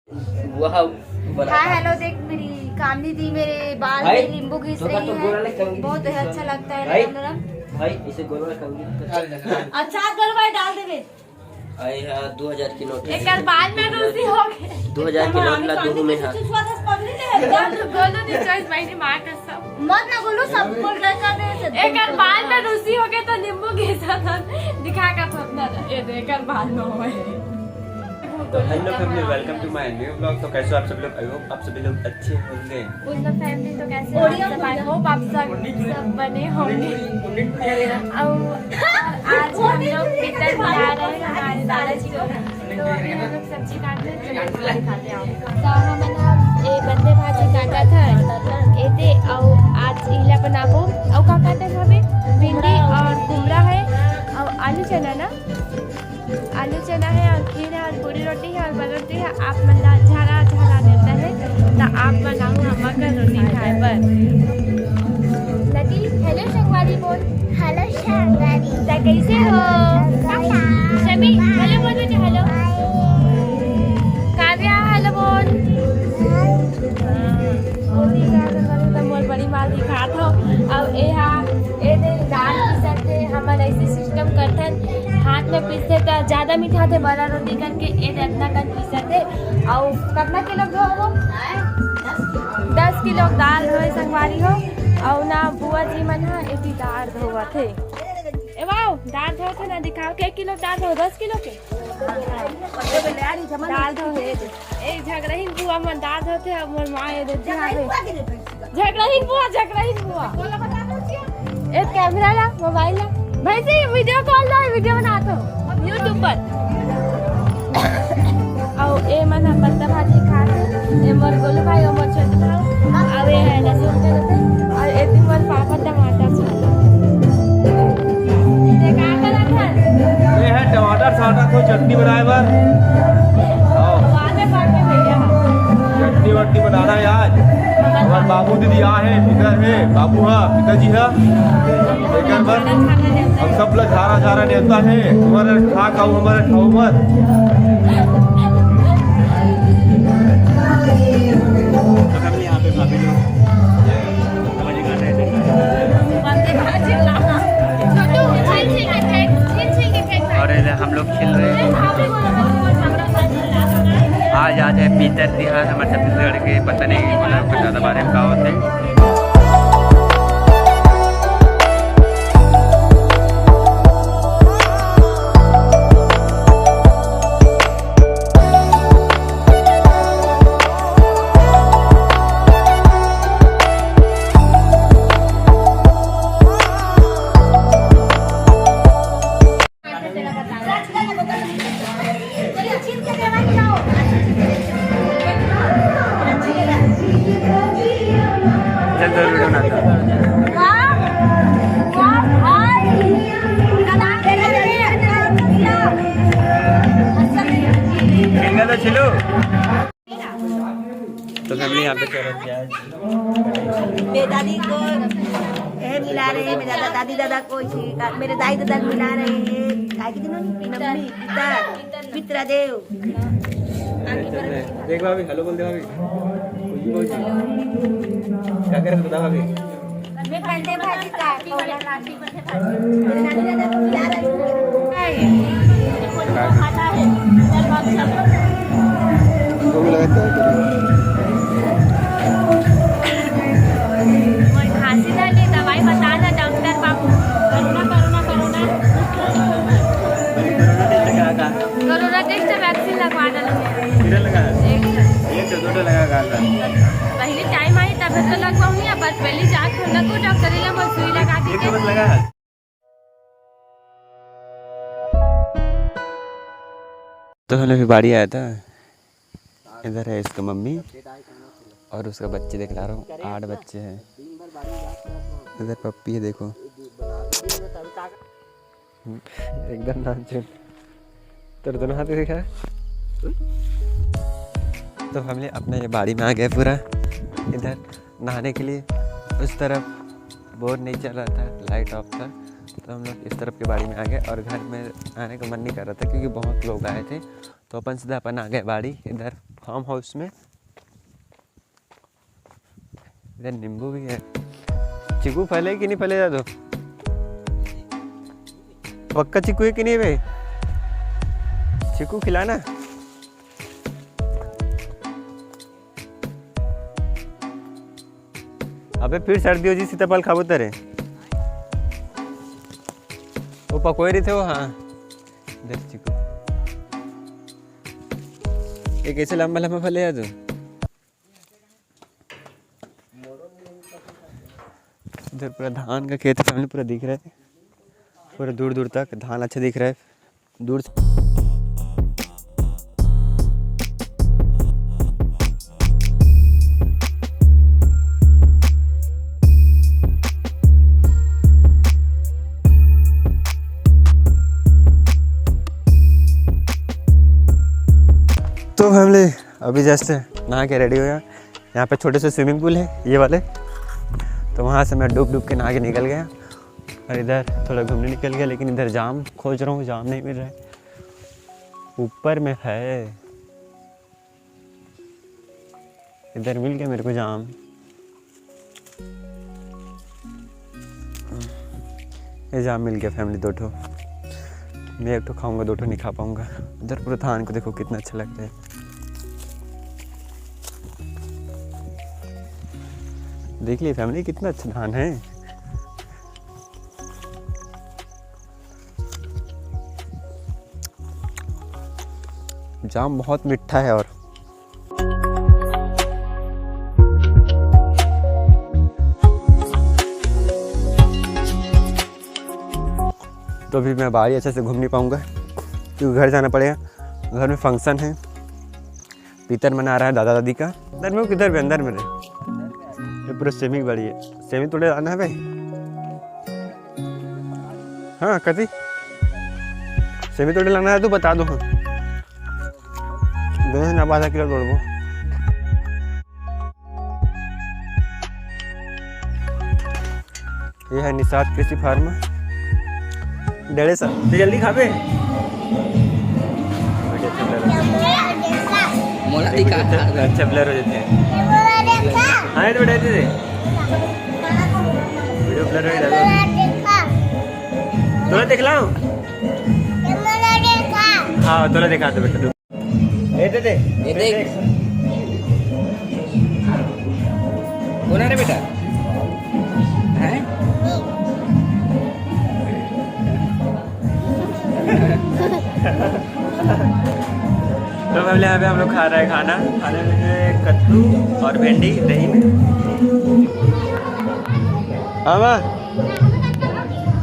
हाँ हेलो, देख मेरी कामनी दी मेरे बाल में नींबू घिस रही है, बहुत अच्छा लगता है। भाई इसे गोल अच्छा कर भाई, डाल दे। 2000 की नोट एक बाल में रूसी हो गए। 2000 की नोट ला दो में हां गोलू दी चॉइस भाई ने मार कर सब मत ना गोलू, सब बोल रहा है। एक बाल में रूसी हो गए तो नींबू घिसा था, दिखा का सपना ये देकर बाल में हुए। तो hello family, welcome to my new blog. तो कैसे हो आप सब लोग? आई होप आप सभी लोग अच्छे होंगे। उनका फैमिली तो कैसे हो? आई होप आप सब बने होंगे। आज हम लोग पितर बना रहे हैं हमारे दादाजी को, तो हम लोग सब्जी काट रहे हैं, खाते हैं। तो हमने ए बंदे भाजी काटा था एते, और आज इला बनाबो और का काटे हमें भिंडी और कुमड़ा है और आलू चना ना, आलू चना है और खीर है और पूरी रोटी है और बगरती है। आप मल्ला झाड़ा झाड़ा देता है तो आप बनाऊँ हम मगर रोटी खाए पर लकी। हेलो शंगवारी बोल। हेलो शंगवारी, तो कैसे हो? शमी हेलो बोल बेटा। हेलो काव्या हेलो बोल। तो मोर बड़ी माल दिखा दो। अब ए दाल पीसते हमारे ऐसे सिस्टम करते हाथ में पीसते तो ज्यादा मीठा थे, बड़ा रोटी करके इतना कर पीसते। और कितना किलो हो? 10 किलो दाल हो संगवारी हो। और ना बुआ जी मन है एती दाल धोवा थे। ए वाओ, दाल धो थे ना, दिखाओ के किलो दाल धो? 10 किलो के दाल धो है। ए झगड़हीन बुआ मन दाल धोते और मोर मां ए देती है। झगड़हीन बुआ एक कैमरा ला, मोबाइल ला भाई से वीडियो कॉल ला, वीडियो बना दो यूट्यूब पर। और ए मन पत्ता भाजी खाते, ए मोर गोलू भाई और मोर छोटू भाई और ये है लहसुन के और ए तीन मोर पापा टमाटर छाता। ये का करत है? ये है टमाटर साटा तो चटनी बनाए बर। वाले बात में भैया चटनी वटनी बनाना है आज। हमारे बाबू दीदी आ है, फिकर है, बाबू है, पिताजी है। फिकर बर हम सब लोग झारा झारा नेता है। तुम्हारे खा खाऊ हमारे खाऊ मत। तो हम यहाँ पे भाभी लोग भाजी काट रहे थे और हम लोग खेल रहे हैं। आज है पीतर तिहार हमारे छत्तीसगढ़ के, पता नहीं मतलब कुछ ज़्यादा बारे में क्या होते हैं। तो फैमिली यहाँ पे मेरे दादी को मिला रहे हैं, मेरे दादी दादा को मेरे दाई दादा को मिला रहे हैं। पितरा देव देख भाभी, हेलो बोल दे भाभी। क्या कर रहे बता भाभी? मैं बंदे भाजी काटी वाला लाठी बंदे भाजी मेरे दादी दादा को मिला रहे हैं। खाता है वो भी लगाता है खांसी वाली दवाई बता ना डॉक्टर बाबू। कोरोना टेस्ट वैक्सीन लगवा पहले टाइम आई तब तो लगवाऊँ नहीं, बस पहले जाकर लगो डॉक्टर या सुई लगा के। तो हमें भी बाड़ी आया था। इधर है इसका मम्मी और उसका बच्चे दिखला रहा हूँ, 8 बच्चे हैं। इधर पप्पी है, देखो एकदम नाचुन। तेरे दोनों हाथ देखा। तो हमने अपने ये बाड़ी में आ गए पूरा। इधर नहाने के लिए उस तरफ बोर नहीं चल रहा था, लाइट ऑफ था, तो हम लोग इस तरफ की बाड़ी में आ गए। और घर में आने का मन नहीं कर रहा था क्योंकि बहुत लोग आए थे, तो अपन सीधा अपन आ गए बाड़ी। इधर फार्म हाउस में। इधर नींबू भी है। चीकू फले कि नहीं फले दादू? पक्का चीकू है कि नहीं भाई? चीकू खिलाना। अबे फिर सर्दी हो जी, सीताफल खाबो तेरे। वो पकोए रहे थे वो। हाँ देख चीकू, ये कैसे लंबा लंबा फले है तू। इधर पूरा धान का खेत सामने पूरा दिख रहा है, पूरा दूर दूर तक धान अच्छा दिख रहा है दूर से। तो फैमिली अभी जस्ट नहा के रेडी हुआ। यहाँ पे छोटे से स्विमिंग पूल है ये वाले, तो वहाँ से मैं डूब डूब के नहा के निकल गया और इधर थोड़ा घूमने निकल गया। लेकिन इधर जाम खोज रहा हूँ, जाम नहीं मिल रहा है। ऊपर में है, इधर मिल गया मेरे को जाम। ये जाम मिल गया फैमिली, 2 ठो। मैं 1 ठो खाऊंगा, 2 ठो नहीं खा पाऊंगा। इधर पूरा धान को देखो कितना अच्छा लग रहा है। देख लिए फैमिली कितना अच्छा धान है। जाम बहुत मीठा है। और तो अभी मैं बाहर अच्छे से घूम नहीं पाऊंगा क्योंकि घर जाना पड़ेगा। घर में फंक्शन है, पीतर मना रहा है दादा दादी का। अंदर में किधर भी अंदर में रहे, ये पूरा सेमी बड़ी है। सेमी तोड़े आना है भाई। हाँ कभी सेमी तोड़े लाना है तो बता दो। हाँ दोनों ना 12 किलो तोड़बो। ये है निषाद कृषि फार्म। 1.5 साल तो जल्दी खाबे। अच्छा ब्लर हो जाते हैं। हाँ तो बैठे थे वीडियो ब्लर हो गया। थोड़ा दिख लाऊं? हाँ थोड़ा दिखा दो बेटा। ये दे कौन है रे बेटा? हैं? तो फैमिली यहाँ पे हम लोग खा रहे हैं खाना। खाने में कद्दू और भिंडी दही में। हाँ माँ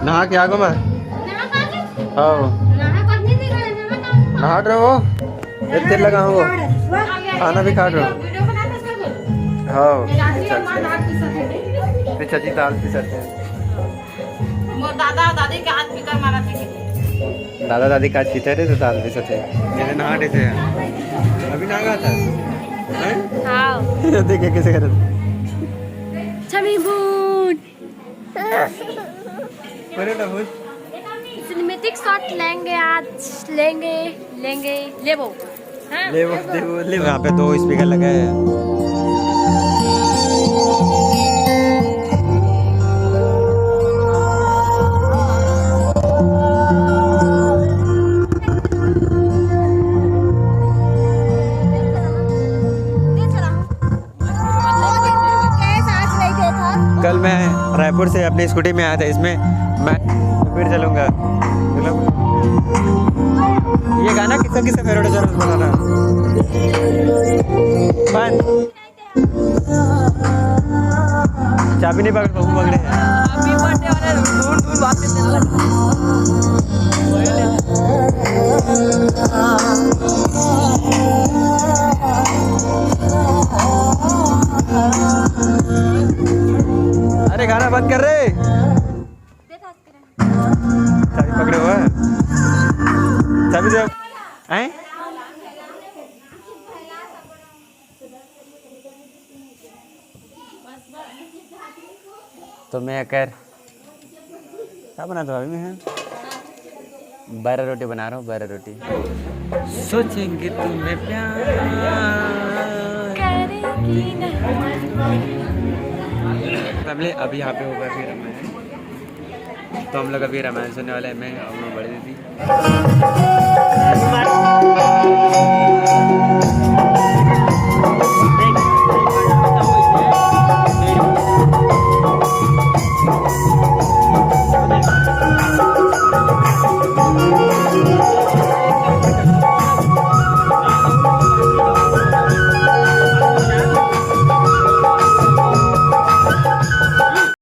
नहा के आगो माँ। हाँ नहा रहे हो, तेल लगा हो, खाना भी खा रहे हो। हाँ चाची दाल पी सकते हैं। दादा दादी के हाथ पीकर मारा थे। दादा दादी काज पीते रहे तो दाल पी सकते। जैसे नहा रहे थे अभी नहा गया था। हाँ देखिए कैसे कर रहे थे। सिनेमैटिक शॉट लेंगे आज, लेंगे लेबो। यहाँ पे 2 स्पीकर लगे हैं। कल मैं रायपुर से अपनी स्कूटी में आया था, इसमें मैं फिर चलूँगा। ये गाना किसका फेवरेट है जरूर बताना। चाबी नहीं पकड़ बहू पकड़े हैं। अरे गाना बंद कर रहे। चाबी पकड़े हुआ है, चाबी दे। हैं तो मैं कर क्या बना था अभी मैं 12 रोटी बना रहा हूँ। 12 रोटी। सोचेंगे तुम्हें प्यार लेकिन फैमिली अभी यहाँ पे होगा फिर रामायण, तो हम लोग अभी रामायण सुनने वाले हैं, मैं और बड़ी दीदी।